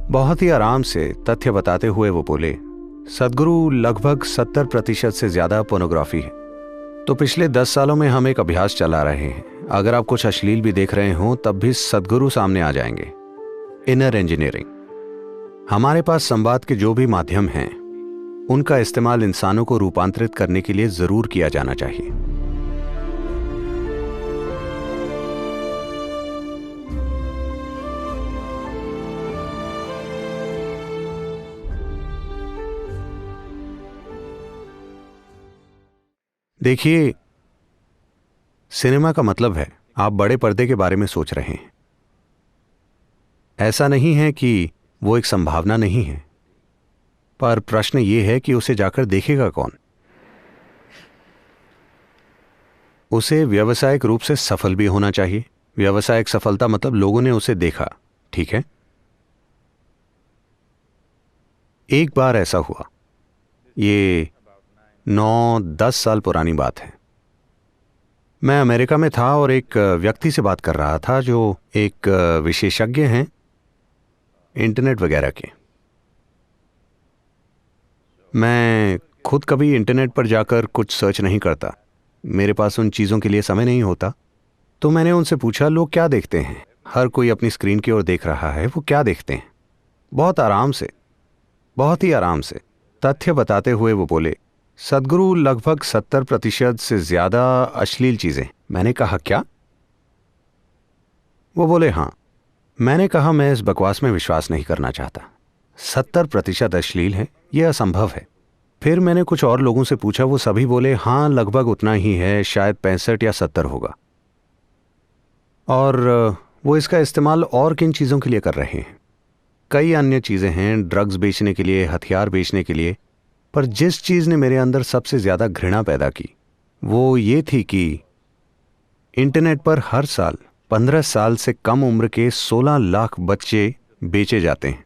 बहुत ही आराम से तथ्य बताते हुए वो बोले, सदगुरु लगभग 70% से ज्यादा पोर्नोग्राफी है। तो पिछले 10 सालों में हम एक अभ्यास चला रहे हैं। अगर आप कुछ अश्लील भी देख रहे हो तब भी सदगुरु सामने आ जाएंगे। Inner engineering. हमारे पास संवाद के जो भी माध्यम हैं उनका इस्तेमाल इंसानों को रूपांतरित करने के लिए जरूर किया जाना चाहिए। देखिए, सिनेमा का मतलब है आप बड़े पर्दे के बारे में सोच रहे हैं। ऐसा नहीं है कि वो एक संभावना नहीं है, पर प्रश्न ये है कि उसे जाकर देखेगा कौन। उसे व्यावसायिक रूप से सफल भी होना चाहिए। व्यावसायिक सफलता मतलब लोगों ने उसे देखा, ठीक है। एक बार ऐसा हुआ, ये 9-10 साल पुरानी बात है। मैं अमेरिका में था और एक व्यक्ति से बात कर रहा था जो एक विशेषज्ञ हैं इंटरनेट वगैरह के। मैं खुद कभी इंटरनेट पर जाकर कुछ सर्च नहीं करता, मेरे पास उन चीज़ों के लिए समय नहीं होता। तो मैंने उनसे पूछा, लोग क्या देखते हैं? हर कोई अपनी स्क्रीन की ओर देख रहा है, वो क्या देखते हैं? बहुत आराम से, बहुत ही आराम से तथ्य बताते हुए वो बोले, सदगुरु लगभग 70% से ज्यादा अश्लील चीजें। मैंने कहा क्या? वो बोले हाँ। मैंने कहा मैं इस बकवास में विश्वास नहीं करना चाहता। 70% अश्लील है, यह असंभव है। फिर मैंने कुछ और लोगों से पूछा, वो सभी बोले हाँ लगभग उतना ही है, शायद 65 या 70 होगा। और वो इसका इस्तेमाल और किन चीज़ों के लिए कर रहे हैं? कई अन्य चीज़ें हैं, ड्रग्स बेचने के लिए, हथियार बेचने के लिए। पर जिस चीज़ ने मेरे अंदर सबसे ज़्यादा घृणा पैदा की वो ये थी कि इंटरनेट पर हर साल 15 साल से कम उम्र के 16 लाख बच्चे बेचे जाते हैं।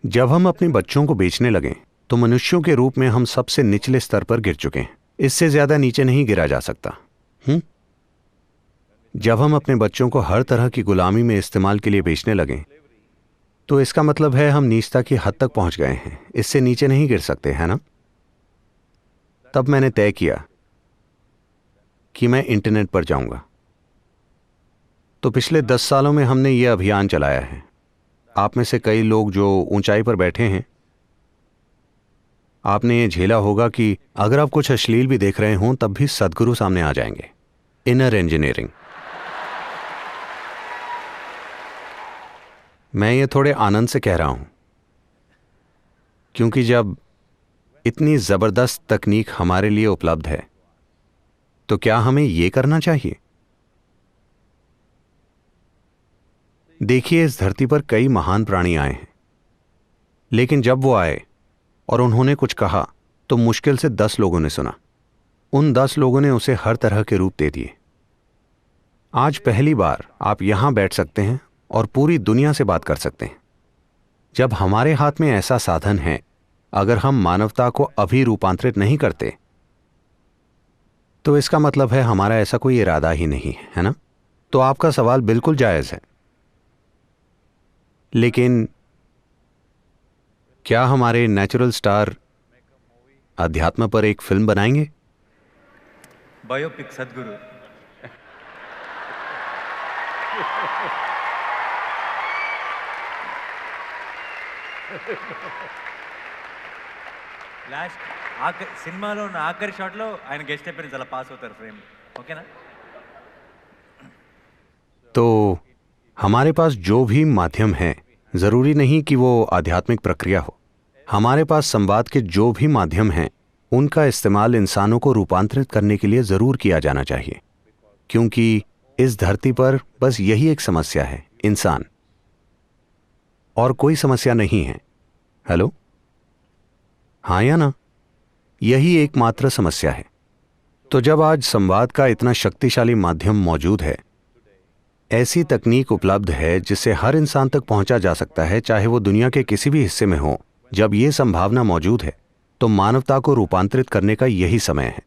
जब हम अपने बच्चों को बेचने लगे तो मनुष्यों के रूप में हम सबसे निचले स्तर पर गिर चुके हैं। इससे ज़्यादा नीचे नहीं गिरा जा सकता। जब हम अपने बच्चों को हर तरह की गुलामी में इस्तेमाल के लिए बेचने लगे तो इसका मतलब है हम नीचता की हद तक पहुंच गए हैं, इससे नीचे नहीं गिर सकते, है ना? तब मैंने तय किया कि मैं इंटरनेट पर जाऊंगा। तो पिछले 10 सालों में हमने यह अभियान चलाया है। आप में से कई लोग जो ऊंचाई पर बैठे हैं, आपने ये झेला होगा कि अगर आप कुछ अश्लील भी देख रहे हों तब भी सदगुरु सामने आ जाएंगे। Inner engineering. मैं ये थोड़े आनंद से कह रहा हूं क्योंकि जब इतनी जबरदस्त तकनीक हमारे लिए उपलब्ध है तो क्या हमें ये करना चाहिए? देखिए, इस धरती पर कई महान प्राणी आए हैं, लेकिन जब वो आए और उन्होंने कुछ कहा तो मुश्किल से 10 लोगों ने सुना। उन 10 लोगों ने उसे हर तरह के रूप दे दिए। आज पहली बार आप यहां बैठ सकते हैं और पूरी दुनिया से बात कर सकते हैं। जब हमारे हाथ में ऐसा साधन है, अगर हम मानवता को अभी रूपांतरित नहीं करते तो इसका मतलब है हमारा ऐसा कोई इरादा ही नहीं है ना? तो आपका सवाल बिल्कुल जायज है, लेकिन क्या हमारे नेचुरल स्टार अध्यात्म पर एक फिल्म बनाएंगे? बायोपिक सदगुरु। లాస్ట్ సినిమాలో ఉన్న ఆఖరి షాట్లో ఆయన గెస్ట్ అపియరెన్స్ అలా పాస్ అవుతారు ఫ్రేమ్, ఓకేనా? तो हमारे पास जो भी माध्यम है, जरूरी नहीं कि वो आध्यात्मिक प्रक्रिया हो। हमारे पास संवाद के जो भी माध्यम हैं उनका इस्तेमाल इंसानों को रूपांतरित करने के लिए जरूर किया जाना चाहिए, क्योंकि इस धरती पर बस यही एक समस्या है, इंसान, और कोई समस्या नहीं है। हेलो, हाँ या ना? यही एकमात्र समस्या है। तो जब आज संवाद का इतना शक्तिशाली माध्यम मौजूद है, ऐसी तकनीक उपलब्ध है जिससे हर इंसान तक पहुंचा जा सकता है, चाहे वो दुनिया के किसी भी हिस्से में हो, जब ये संभावना मौजूद है तो मानवता को रूपांतरित करने का यही समय है।